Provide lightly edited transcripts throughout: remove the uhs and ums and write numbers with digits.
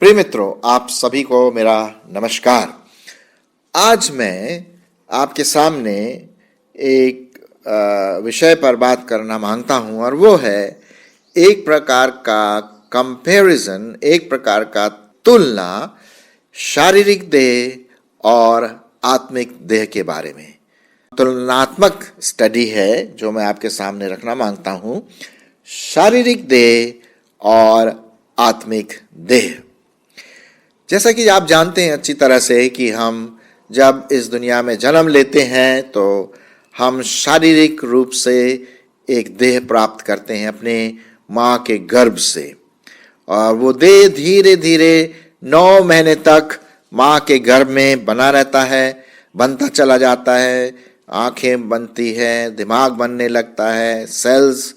प्रिय मित्रों, आप सभी को मेरा नमस्कार। आज मैं आपके सामने एक विषय पर बात करना मांगता हूं और वो है एक प्रकार का कंपैरिजन, एक प्रकार का तुलना शारीरिक देह और आत्मिक देह के बारे में। तुलनात्मक स्टडी है जो मैं आपके सामने रखना मांगता हूं, शारीरिक देह और आत्मिक देह। जैसा कि आप जानते हैं अच्छी तरह से कि हम जब इस दुनिया में जन्म लेते हैं तो हम शारीरिक रूप से एक देह प्राप्त करते हैं अपने माँ के गर्भ से, और वो देह धीरे धीरे 9 महीने तक माँ के गर्भ में बना रहता है, बनता चला जाता है। आंखें बनती हैं, दिमाग बनने लगता है, सेल्स,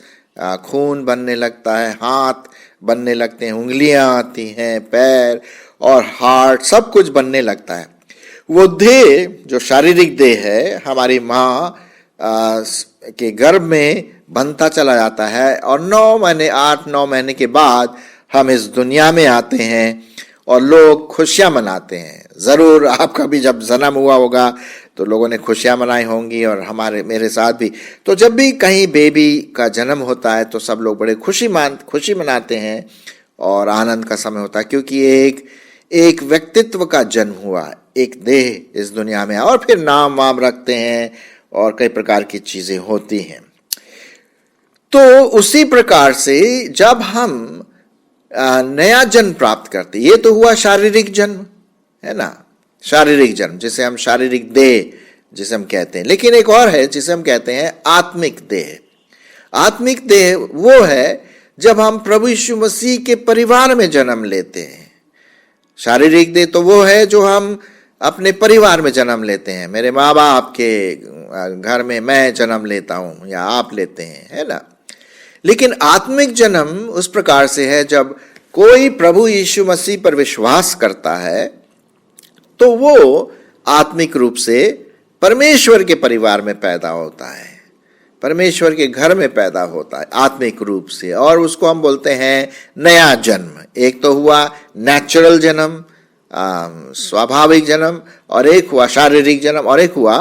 खून बनने लगता है, हाथ बनने लगते हैं, उंगलियां आती हैं, पैर और हार्ट, सब कुछ बनने लगता है। वो देह जो शारीरिक देह है हमारी माँ के गर्भ में बनता चला जाता है, और 9 महीने 8-9 महीने के बाद हम इस दुनिया में आते हैं और लोग खुशियां मनाते हैं। ज़रूर आपका भी जब जन्म हुआ होगा तो लोगों ने खुशियां मनाई होंगी, और मेरे साथ भी। तो जब भी कहीं बेबी का जन्म होता है तो सब लोग बड़े खुशी मनाते हैं और आनंद का समय होता है, क्योंकि एक व्यक्तित्व का जन्म हुआ, एक देह इस दुनिया में, और फिर नाम वाम रखते हैं और कई प्रकार की चीजें होती हैं। तो उसी प्रकार से जब हम नया जन्म प्राप्त करते, ये तो हुआ शारीरिक जन्म, है ना, शारीरिक जन्म जिसे हम शारीरिक देह जिसे हम कहते हैं। लेकिन एक और है जिसे हम कहते हैं आत्मिक देह। आत्मिक देह वो है जब हम प्रभु यीशु मसीह के परिवार में जन्म लेते हैं। शारीरिक देह तो वो है जो हम अपने परिवार में जन्म लेते हैं, मेरे माँ बाप के घर में मैं जन्म लेता हूँ या आप लेते हैं, है ना। लेकिन आत्मिक जन्म उस प्रकार से है जब कोई प्रभु यीशु मसीह पर विश्वास करता है तो वो आत्मिक रूप से परमेश्वर के परिवार में पैदा होता है, परमेश्वर के घर में पैदा होता है आत्मिक रूप से, और उसको हम बोलते हैं नया जन्म। एक तो हुआ नेचुरल जन्म, स्वाभाविक जन्म, और एक हुआ शारीरिक जन्म, और एक हुआ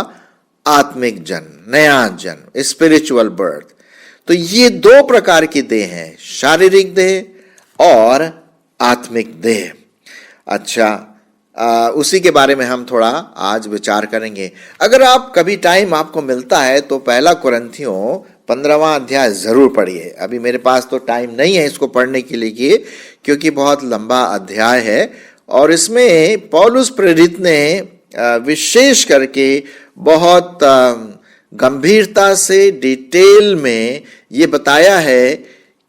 आत्मिक जन्म, नया जन्म, स्पिरिचुअल बर्थ। तो ये 2 प्रकार की देह हैं, शारीरिक देह और आत्मिक देह। अच्छा, उसी के बारे में हम थोड़ा आज विचार करेंगे। अगर आप कभी टाइम आपको मिलता है तो पहला कुरिन्थियों 15वां अध्याय जरूर पढ़िए। अभी मेरे पास तो टाइम नहीं है इसको पढ़ने के लिए क्योंकि बहुत लंबा अध्याय है, और इसमें पौलुस प्रेरित ने विशेष करके बहुत गंभीरता से डिटेल में ये बताया है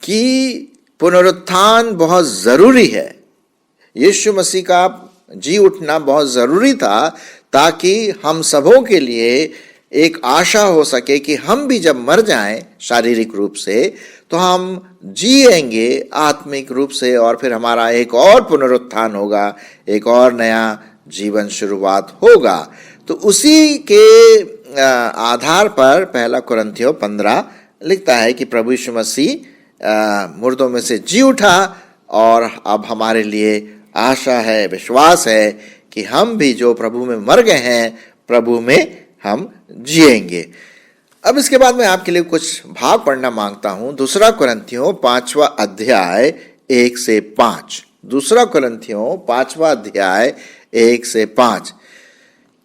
कि पुनरुत्थान बहुत जरूरी है। यीशु मसीह का जी उठना बहुत जरूरी था ताकि हम सबों के लिए एक आशा हो सके कि हम भी जब मर जाएं शारीरिक रूप से तो हम जिएंगे आत्मिक रूप से, और फिर हमारा एक और पुनरुत्थान होगा, एक और नया जीवन शुरुआत होगा। तो उसी के आधार पर पहला कुरिन्थियों 15 लिखता है कि प्रभु यीशु मसीह मुर्दों में से जी उठा, और अब हमारे लिए आशा है, विश्वास है कि हम भी जो प्रभु में मर गए हैं प्रभु में हम जिएंगे। अब इसके बाद मैं आपके लिए कुछ भाग पढ़ना मांगता हूं। 2 कुरिन्थियों 5वां अध्याय 1 से 5। 2 कुरिन्थियों 5वां अध्याय 1 से 5।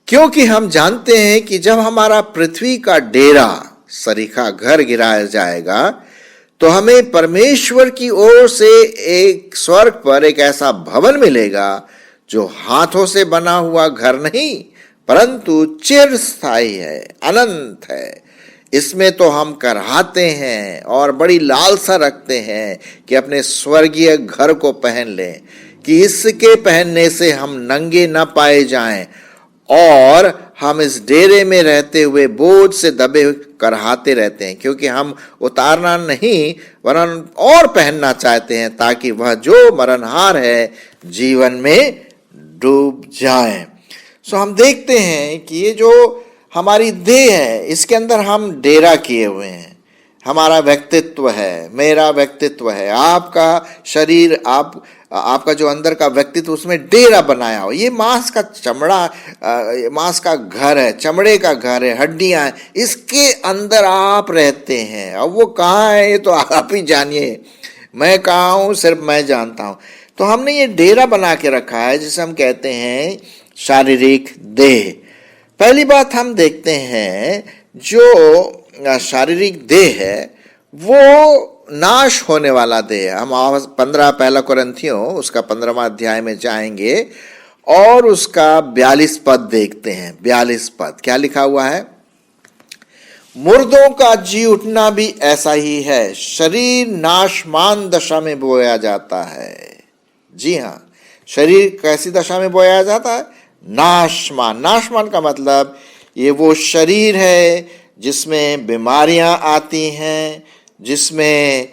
क्योंकि हम जानते हैं कि जब हमारा पृथ्वी का डेरा सरीखा घर गिराया जाएगा तो हमें परमेश्वर की ओर से एक स्वर्ग पर एक ऐसा भवन मिलेगा जो हाथों से बना हुआ घर नहीं परंतु चिरस्थायी है, अनंत है। इसमें तो हम कराहते हैं और बड़ी लालसा रखते हैं कि अपने स्वर्गीय घर को पहन लें, कि इसके पहनने से हम नंगे न पाए जाएं और हम इस डेरे में रहते हुए बोझ से दबे हुए कराहते रहते हैं, क्योंकि हम उतारना नहीं वरन और पहनना चाहते हैं ताकि वह जो मरणहार है जीवन में डूब जाए। सो हम देखते हैं कि ये जो हमारी देह है, इसके अंदर हम डेरा किए हुए हैं। हमारा व्यक्तित्व है, मेरा व्यक्तित्व है, आपका शरीर, आपका जो अंदर का व्यक्तित्व, उसमें डेरा बनाया हो। ये मांस का चमड़ा, मांस का घर है, चमड़े का घर है, हड्डियां हैं, इसके अंदर आप रहते हैं। अब वो कहाँ है ये तो आप ही जानिए, मैं कहाँ हूँ सिर्फ मैं जानता हूँ। तो हमने ये डेरा बना के रखा है जिसे हम कहते हैं शारीरिक देह। पहली बात हम देखते हैं, जो शारीरिक देह है वो नाश होने वाला देह है। हम 15 पहला कुरिन्थियों उसका 15वां अध्याय में जाएंगे और उसका 42 पद देखते हैं। 42 पद क्या लिखा हुआ है? मुर्दों का जी उठना भी ऐसा ही है, शरीर नाशमान दशा में बोया जाता है। जी हाँ, शरीर कैसी दशा में बोया जाता है? नाशमान। नाशमान का मतलब ये वो शरीर है जिसमें बीमारियां आती हैं, जिसमें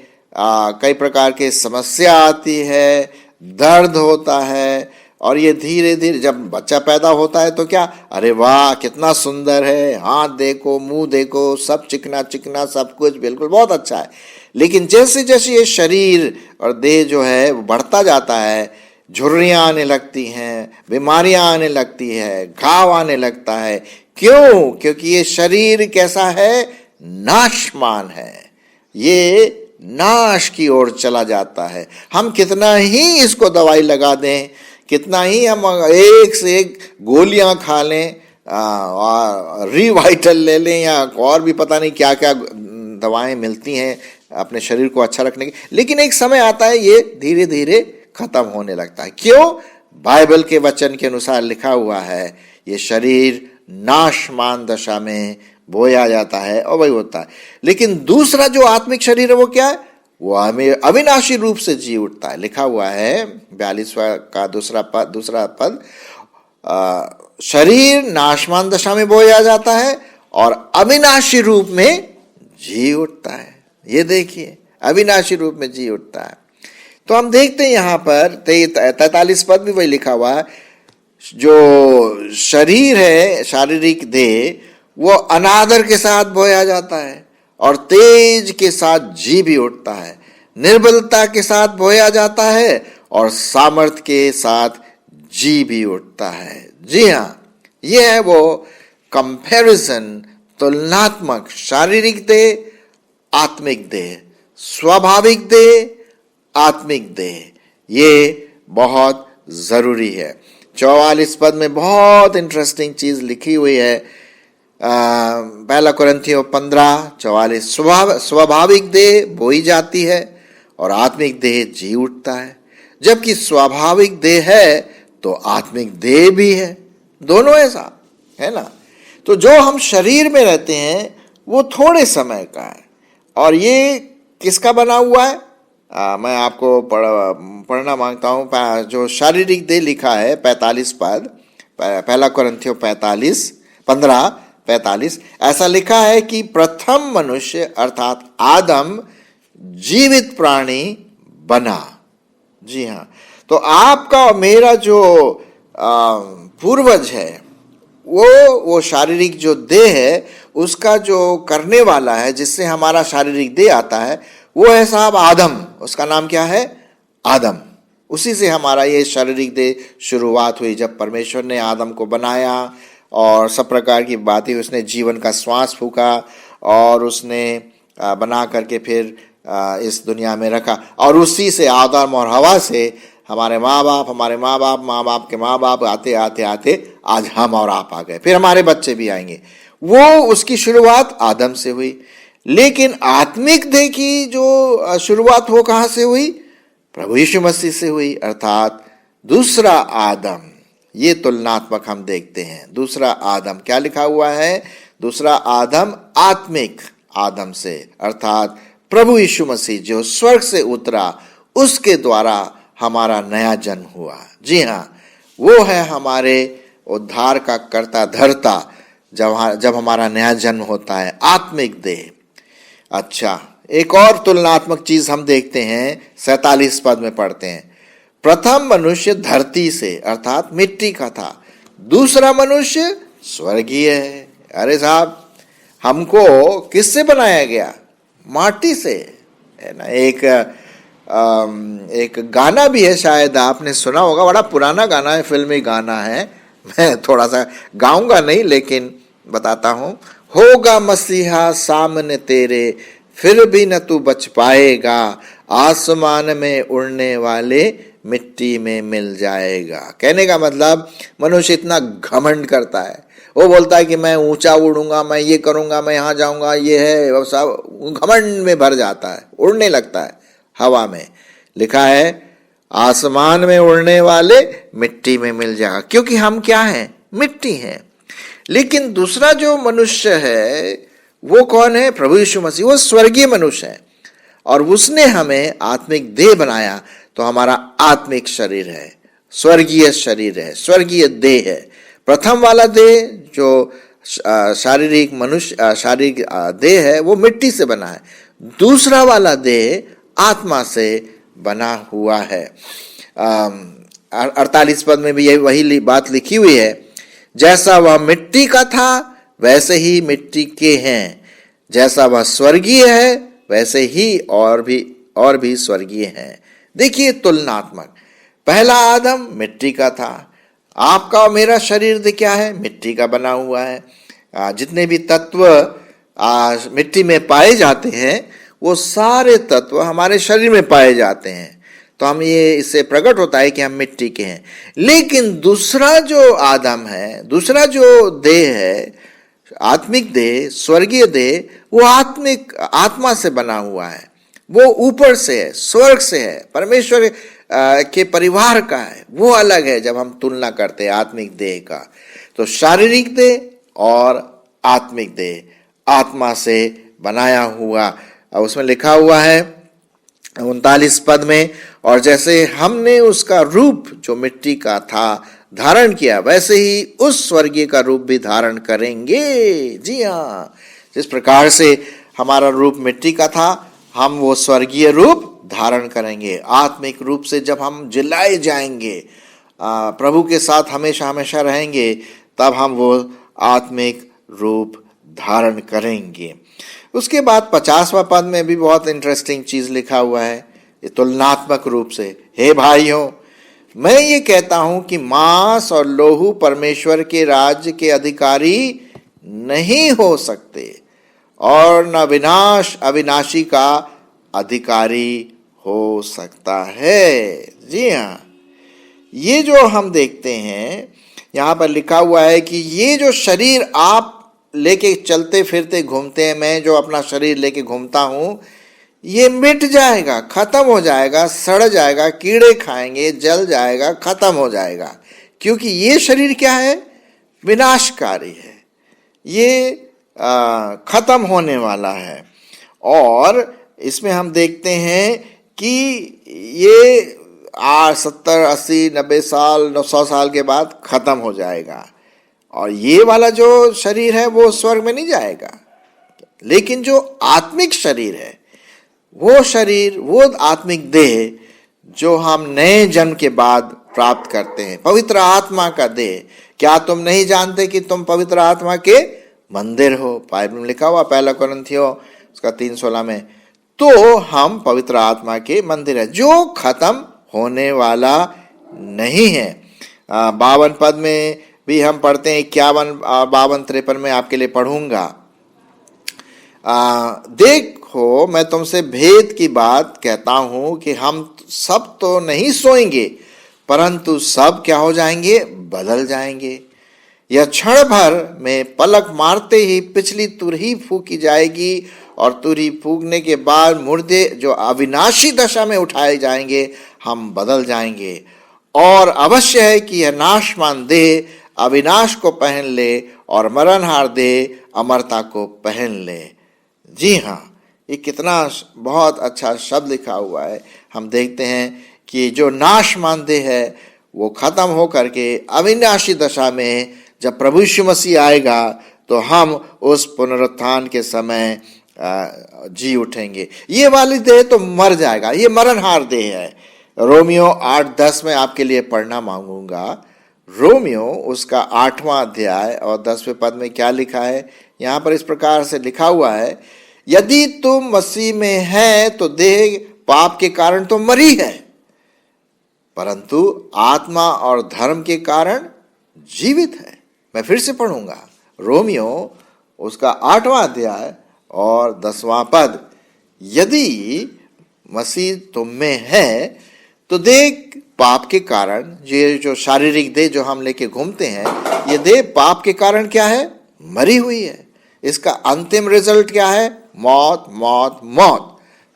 कई प्रकार के समस्या आती है, दर्द होता है। और ये धीरे धीरे, जब बच्चा पैदा होता है तो क्या, अरे वाह कितना सुंदर है, हाथ देखो, मुंह देखो, सब चिकना चिकना, सब कुछ बिल्कुल बहुत अच्छा है। लेकिन जैसे जैसे ये शरीर और देह जो है वो बढ़ता जाता है, झुर्रियाँ आने लगती हैं, बीमारियां आने लगती है, घाव आने लगता है। क्यों? क्योंकि ये शरीर कैसा है? नाशमान है, ये नाश की ओर चला जाता है। हम कितना ही इसको दवाई लगा दें, कितना ही हम एक से एक गोलियां खा लें, रिवाइटल ले लें, या और भी पता नहीं क्या क्या दवाएं मिलती हैं अपने शरीर को अच्छा रखने की, लेकिन एक समय आता है ये धीरे धीरे खत्म होने लगता है। क्यों? बाइबल के वचन के अनुसार लिखा हुआ है, ये शरीर नाशमान दशा में बोया जाता है और वही होता है। लेकिन दूसरा जो आत्मिक शरीर है वो क्या है? वो हमें अविनाशी रूप से जी उठता है। लिखा हुआ है 42वां का दूसरा पद, शरीर नाशमान दशा में बोया जाता है और अविनाशी रूप में जी उठता है। ये देखिए, अविनाशी रूप में जी उठता है। तो हम देखते हैं यहां पर 43 पद भी वही लिखा हुआ है, जो शरीर है, शारीरिक देह, वो अनादर के साथ बोया जाता है और तेज के साथ जी भी उठता है, निर्बलता के साथ बोया जाता है और सामर्थ्य के साथ जी भी उठता है। जी हाँ, ये है वो कंपैरिजन, तुलनात्मक, शारीरिक देह, आत्मिक देह, स्वाभाविक देह, आत्मिक देह, ये बहुत जरूरी है। 44 पद में बहुत इंटरेस्टिंग चीज लिखी हुई है। पहला कुरिन्थियों 15:44, स्वाभाविक देह बोई जाती है और आत्मिक देह जी उठता है। जबकि स्वाभाविक देह है तो आत्मिक देह भी है, दोनों ऐसा है ना। तो जो हम शरीर में रहते हैं वो थोड़े समय का है, और ये किसका बना हुआ है? मैं आपको पढ़ना मांगता हूँ जो शारीरिक देह लिखा है 45 पद, पहला कुरिन्थियों 15:45, ऐसा लिखा है कि प्रथम मनुष्य अर्थात आदम जीवित प्राणी बना। जी हाँ, तो आपका और मेरा जो पूर्वज है, वो शारीरिक जो देह है उसका जो करने वाला है, जिससे हमारा शारीरिक देह आता है, वो है साहब आदम। उसका नाम क्या है? आदम। उसी से हमारा ये शारीरिक देह शुरुआत हुई, जब परमेश्वर ने आदम को बनाया और सब प्रकार की बातें, उसने जीवन का श्वास फूका और उसने बना करके फिर इस दुनिया में रखा। और उसी से आदम और हवा से हमारे माँ बाप माँ बाप के माँ बाप आते आते आते आज हम और आप आ गए, फिर हमारे बच्चे भी आएंगे। वो उसकी शुरुआत आदम से हुई। लेकिन आत्मिक देह की जो शुरुआत वो कहाँ से हुई? प्रभु यीशु मसीह से हुई, अर्थात दूसरा आदम। ये तुलनात्मक हम देखते हैं। दूसरा आदम क्या लिखा हुआ है? दूसरा आदम आत्मिक आदम से, अर्थात प्रभु यीशु मसीह जो स्वर्ग से उतरा, उसके द्वारा हमारा नया जन्म हुआ। जी हाँ, वो है हमारे उद्धार का कर्ता धर्ता, जब हमारा नया जन्म होता है, आत्मिक देह। अच्छा, एक और तुलनात्मक चीज हम देखते हैं, 47 पद में पढ़ते हैं, प्रथम मनुष्य धरती से अर्थात मिट्टी का था, दूसरा मनुष्य स्वर्गीय है। अरे साहब, हमको किससे बनाया गया? माटी से, है ना। एक गाना भी है, शायद आपने सुना होगा, बड़ा पुराना गाना है, फिल्मी गाना है। मैं थोड़ा सा गाऊंगा नहीं, लेकिन बताता हूं। होगा मसीहा सामने तेरे, फिर भी न तू बच पाएगा, आसमान में उड़ने वाले मिट्टी में मिल जाएगा। कहने का मतलब, मनुष्य इतना घमंड करता है, वो बोलता है कि मैं ऊंचा उड़ूंगा, मैं ये करूंगा, मैं यहाँ जाऊंगा, ये है, वो सब घमंड में भर जाता है, उड़ने लगता है हवा में। लिखा है आसमान में उड़ने वाले मिट्टी में मिल जाएगा, क्योंकि हम क्या हैं? मिट्टी हैं। लेकिन दूसरा जो मनुष्य है वो कौन है? प्रभु यीशु मसीह। वो स्वर्गीय मनुष्य है, और उसने हमें आत्मिक देह बनाया, तो हमारा आत्मिक शरीर है, स्वर्गीय शरीर है, स्वर्गीय देह है। प्रथम वाला देह जो शारीरिक मनुष्य शारीरिक देह है, वो मिट्टी से बना है। दूसरा वाला देह आत्मा से बना हुआ है। 48 पद में भी यही वही बात लिखी हुई है, जैसा वह मिट्टी का था वैसे ही मिट्टी के हैं, जैसा वह स्वर्गीय है वैसे ही और भी स्वर्गीय हैं। देखिए तुलनात्मक, पहला आदम मिट्टी का था, आपका और मेरा शरीर क्या है? मिट्टी का बना हुआ है। जितने भी तत्व मिट्टी में पाए जाते हैं, वो सारे तत्व हमारे शरीर में पाए जाते हैं, तो हम ये इससे प्रकट होता है कि हम मिट्टी के हैं। लेकिन दूसरा जो आदम है, दूसरा जो देह है, आत्मिक देह, स्वर्गीय देह, वो आत्मा से बना हुआ है, वो ऊपर से है, स्वर्ग से है, परमेश्वर के परिवार का है, वो अलग है। जब हम तुलना करते हैं आत्मिक देह का, तो शारीरिक देह और आत्मिक देह आत्मा से बनाया हुआ। उसमें लिखा हुआ है 39 पद में, और जैसे हमने उसका रूप जो मिट्टी का था धारण किया, वैसे ही उस स्वर्गीय का रूप भी धारण करेंगे। जी हाँ, जिस प्रकार से हमारा रूप मिट्टी का था, हम वो स्वर्गीय रूप धारण करेंगे। आत्मिक रूप से जब हम जिलाए जाएंगे, प्रभु के साथ हमेशा हमेशा रहेंगे, तब हम वो आत्मिक रूप धारण करेंगे। उसके बाद 50वां पद में भी बहुत इंटरेस्टिंग चीज लिखा हुआ है, ये तुलनात्मक रूप से। हे भाइयों, मैं ये कहता हूं कि मांस और लोहू परमेश्वर के राज्य के अधिकारी नहीं हो सकते, और न विनाश अविनाशी का अधिकारी हो सकता है। जी हाँ, ये जो हम देखते हैं यहां पर लिखा हुआ है कि ये जो शरीर आप लेके चलते फिरते घूमते हैं, मैं जो अपना शरीर लेके घूमता हूं, ये मिट जाएगा, खत्म हो जाएगा, सड़ जाएगा, कीड़े खाएंगे, जल जाएगा, खत्म हो जाएगा, क्योंकि ये शरीर क्या है? विनाशकारी है, ये खत्म होने वाला है। और इसमें हम देखते हैं कि ये 70, 80, 90 साल, 100 साल के बाद खत्म हो जाएगा, और ये वाला जो शरीर है वो स्वर्ग में नहीं जाएगा। लेकिन जो आत्मिक शरीर है, वो शरीर, वो आत्मिक देह जो हम नए जन्म के बाद प्राप्त करते हैं, पवित्र आत्मा का देह। क्या तुम नहीं जानते कि तुम पवित्र आत्मा के मंदिर हो? बाइबल में लिखा हुआ 1 कोरिन्थियों उसका 3:16 में। तो हम पवित्र आत्मा के मंदिर है, जो खत्म होने वाला नहीं है। 52 पद में भी हम पढ़ते हैं, 51, 52, 53 में आपके लिए पढ़ूंगा। देखो, मैं तुमसे भेद की बात कहता हूं कि हम सब तो नहीं सोएंगे, परंतु सब क्या हो जाएंगे? बदल जाएंगे। यह क्षण भर में पलक मारते ही पिछली तुरही फूकी जाएगी, और तुरही फूकने के बाद मुर्दे जो अविनाशी दशा में उठाए जाएंगे, हम बदल जाएंगे। और अवश्य है कि यह नाशमान देह अविनाश को पहन ले, और मरणहार देह अमरता को पहन ले। जी हाँ, ये कितना बहुत अच्छा शब्द लिखा हुआ है। हम देखते हैं कि जो नाशमान देह है वो खत्म हो करके अविनाशी दशा में जब प्रभु यीशु मसीह आएगा, तो हम उस पुनरुत्थान के समय जी उठेंगे। ये वाली देह तो मर जाएगा, ये मरणहार देह है। रोमियो 8:10 में आपके लिए पढ़ना मांगूंगा। रोमियो उसका 8वां अध्याय और 10वें पद में क्या लिखा है? यहां पर इस प्रकार से लिखा हुआ है, यदि तुम मसीह में है तो देह पाप के कारण तो मरी है, परंतु आत्मा और धर्म के कारण जीवित है। मैं फिर से पढ़ूंगा, रोमियो उसका 8वां अध्याय और 10वां पद, यदि मसीह तुम में है तो देह पाप के कारण, ये जो शारीरिक देह जो हम लेके घूमते हैं, ये देह पाप के कारण क्या है? मरी हुई है। इसका अंतिम रिजल्ट क्या है? मौत, मौत, मौत।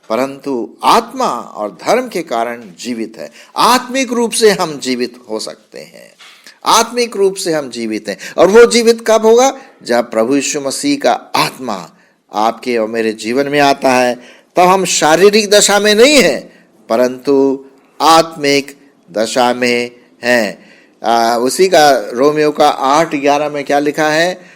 परंतु आत्मा और धर्म के कारण जीवित है। आत्मिक रूप से हम जीवित हो सकते हैं, आत्मिक रूप से हम जीवित हैं। और वो जीवित कब होगा? जब प्रभु यीशु मसीह का आत्मा आपके और मेरे जीवन में आता है। तब हम शारीरिक दशा में नहीं हैं, परंतु आत्मिक दशा में हैं। उसी का रोमियो का 8:11 में क्या लिखा है?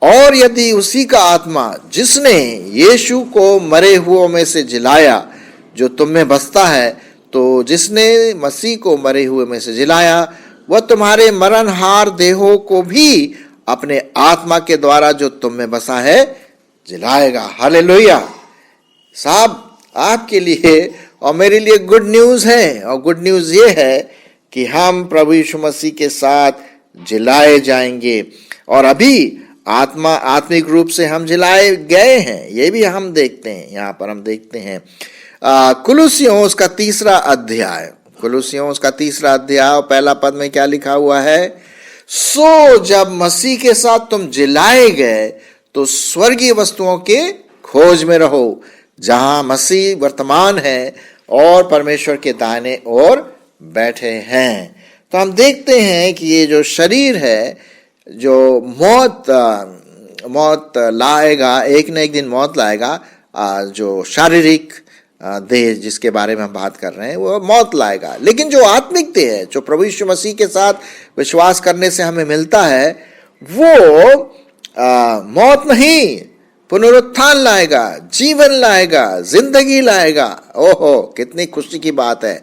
और यदि उसी का आत्मा जिसने यीशु को मरे हुओं में से जिलाया जो तुम में बसता है, तो जिसने मसीह को मरे हुए में से जिलाया, वह तुम्हारे मरणहार देहों को भी अपने आत्मा के द्वारा जो तुम में बसा है जिलाएगा। हालेलुया। साहब, आपके लिए और मेरे लिए गुड न्यूज है, और गुड न्यूज ये है कि हम प्रभु यीशु मसीह के साथ जिलाए जाएंगे। और अभी आत्मिक रूप से हम जिलाए गए हैं, ये भी हम देखते हैं। यहाँ पर हम देखते हैं कुलुस्सियों उसका 3 अध्याय, कुलुस्सियों उसका 3 अध्याय और 1 पद में क्या लिखा हुआ है? सो जब मसीह के साथ तुम जिलाए गए तो स्वर्गीय वस्तुओं के खोज में रहो, जहां मसीह वर्तमान है और परमेश्वर के दाहिने ओर बैठे हैं। तो हम देखते हैं कि ये जो शरीर है, जो मौत लाएगा, एक न एक दिन मौत लाएगा, जो शारीरिक देह जिसके बारे में हम बात कर रहे हैं वो मौत लाएगा। लेकिन जो आत्मिक देह है, जो प्रभु यीशु मसीह के साथ विश्वास करने से हमें मिलता है, वो मौत नहीं, पुनरुत्थान लाएगा, जीवन लाएगा, जिंदगी लाएगा। ओहो, कितनी खुशी की बात है।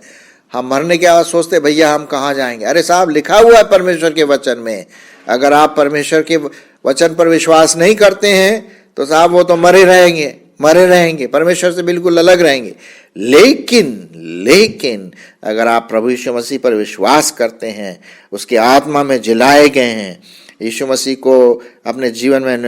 हम मरने के बाद सोचते भैया हम कहाँ जाएंगे। अरे साहब, लिखा हुआ है परमेश्वर के वचन में। अगर आप परमेश्वर के वचन पर विश्वास नहीं करते हैं तो साहब वो तो मरे रहेंगे, परमेश्वर से बिल्कुल अलग रहेंगे। लेकिन अगर आप प्रभु यीशु मसीह पर विश्वास करते हैं, उसके आत्मा में जिलाए गए हैं, यीशु मसीह को अपने जीवन में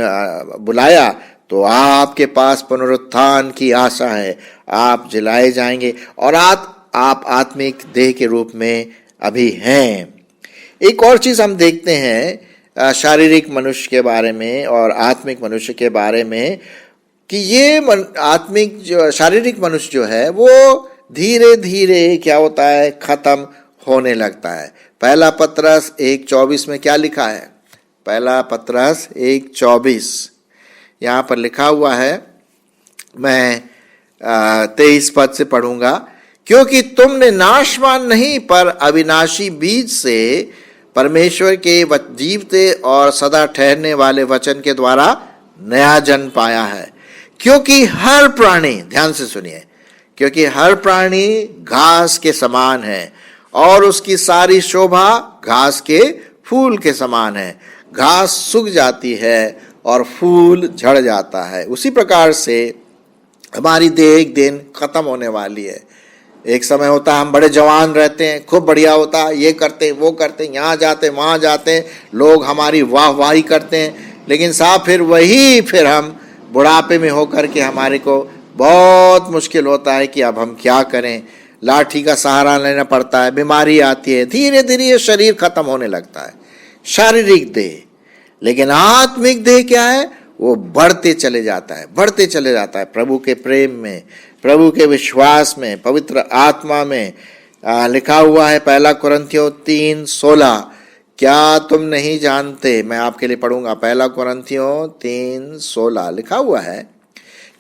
बुलाया, तो आपके पास पुनरुत्थान की आशा है। आप जिलाए जाएंगे और आप आत्मिक देह के रूप में अभी हैं। एक और चीज हम देखते हैं शारीरिक मनुष्य के बारे में और आत्मिक मनुष्य के बारे में, कि ये आत्मिक जो शारीरिक मनुष्य जो है वो धीरे धीरे क्या होता है? खत्म होने लगता है। 1 पतरस 1:24 में क्या लिखा है? 1 पतरस 1:24 यहाँ पर लिखा हुआ है, मैं 23 पद से पढ़ूंगा। क्योंकि तुमने नाशवान नहीं पर अविनाशी बीज से परमेश्वर के जीवते और सदा ठहरने वाले वचन के द्वारा नया जन्म पाया है। क्योंकि हर प्राणी, ध्यान से सुनिए, क्योंकि हर प्राणी घास के समान है और उसकी सारी शोभा घास के फूल के समान है। घास सूख जाती है और फूल झड़ जाता है, उसी प्रकार से हमारी देह एक दिन खत्म होने वाली है। एक समय होता है हम बड़े जवान रहते हैं, खूब बढ़िया होता है, ये करते वो करते, यहाँ जाते वहाँ जाते, लोग हमारी वाहवाही करते हैं। लेकिन साहब फिर हम बुढ़ापे में होकर के हमारे को बहुत मुश्किल होता है कि अब हम क्या करें। लाठी का सहारा लेना पड़ता है, बीमारी आती है, धीरे धीरे ये शरीर खत्म होने लगता है, शारीरिक देह। लेकिन आत्मिक देह क्या है? वो बढ़ते चले जाता है प्रभु के प्रेम में, प्रभु के विश्वास में, पवित्र आत्मा में। लिखा हुआ है 1 कुरिन्थियों 3:16, क्या तुम नहीं जानते? मैं आपके लिए पढ़ूंगा 1 कुरिन्थियों 3:16 लिखा हुआ है,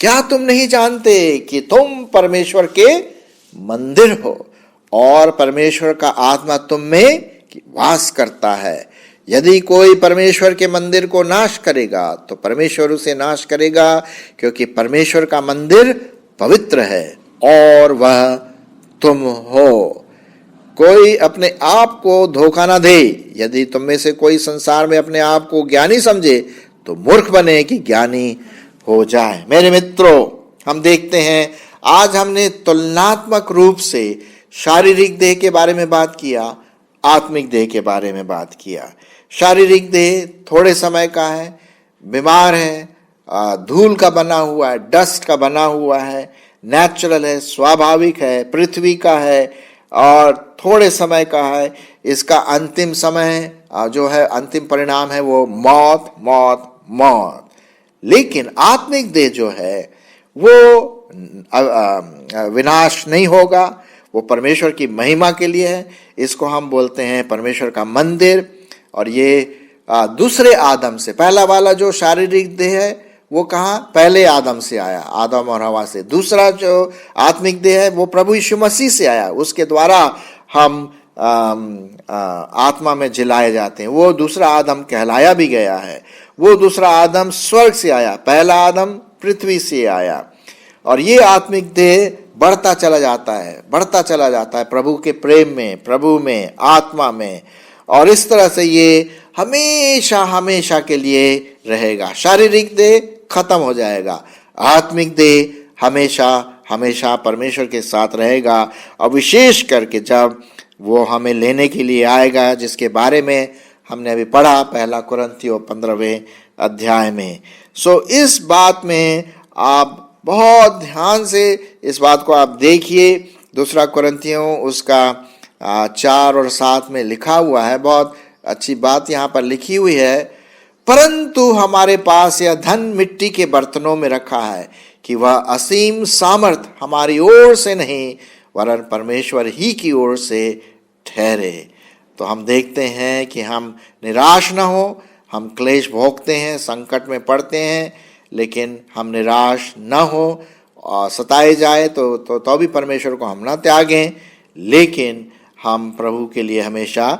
क्या तुम नहीं जानते कि तुम परमेश्वर के मंदिर हो और परमेश्वर का आत्मा तुम में वास करता है। यदि कोई परमेश्वर के मंदिर को नाश करेगा तो परमेश्वर उसे नाश करेगा, क्योंकि परमेश्वर का मंदिर पवित्र है और वह तुम हो। कोई अपने आप को धोखा ना दे। यदि तुम में से कोई संसार में अपने आप को ज्ञानी समझे तो मूर्ख बने कि ज्ञानी हो जाए। मेरे मित्रों, हम देखते हैं आज हमने तुलनात्मक रूप से शारीरिक देह के बारे में बात किया, आत्मिक देह के बारे में बात किया। शारीरिक देह थोड़े समय का है, बीमार है, धूल का बना हुआ है, डस्ट का बना हुआ है, नेचुरल है, स्वाभाविक है, पृथ्वी का है और थोड़े समय का है। इसका अंतिम समय जो है, अंतिम परिणाम है वो मौत, मौत, मौत। लेकिन आत्मिक देह जो है वो विनाश नहीं होगा, वो परमेश्वर की महिमा के लिए है। इसको हम बोलते हैं परमेश्वर का मंदिर। और ये दूसरे आदम से, पहला वाला जो शारीरिक देह है वो कहाँ, पहले आदम से आया, आदम और हवा से। दूसरा जो आत्मिक देह है वो प्रभु यीशु मसीह से आया, उसके द्वारा हम आत्मा में जिलाए जाते हैं। वो दूसरा आदम कहलाया भी गया है। वो दूसरा आदम स्वर्ग से आया, पहला आदम पृथ्वी से आया। और ये आत्मिक देह बढ़ता चला जाता है, बढ़ता चला जाता है प्रभु के प्रेम में, प्रभु में, आत्मा में। और इस तरह से ये हमेशा हमेशा के लिए रहेगा। शारीरिक देह खत्म हो जाएगा, आत्मिक देह हमेशा हमेशा परमेश्वर के साथ रहेगा। और विशेष करके जब वो हमें लेने के लिए आएगा, जिसके बारे में हमने अभी पढ़ा पहला कुरिन्थियों 15वें अध्याय में। सो इस बात में आप बहुत ध्यान से इस बात को आप देखिए। दूसरा कुरिन्थियों उसका 4 और 7 में लिखा हुआ है, बहुत अच्छी बात यहाँ पर लिखी हुई है। परंतु हमारे पास यह धन मिट्टी के बर्तनों में रखा है कि वह असीम सामर्थ हमारी ओर से नहीं वरन परमेश्वर ही की ओर से ठहरे। तो हम देखते हैं कि हम निराश न हो। हम क्लेश भोगते हैं, संकट में पड़ते हैं, लेकिन हम निराश न हो। और सताए जाए तो भी परमेश्वर को हम न त्यागें, लेकिन हम प्रभु के लिए हमेशा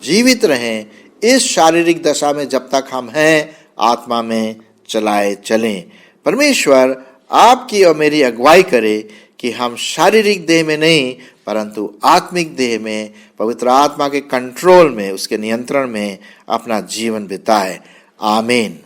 जीवित रहें। इस शारीरिक दशा में जब तक हम हैं, आत्मा में चलाए चलें। परमेश्वर आपकी और मेरी अगुवाई करे कि हम शारीरिक देह में नहीं परंतु आत्मिक देह में पवित्र आत्मा के कंट्रोल में, उसके नियंत्रण में अपना जीवन बिताए। आमीन।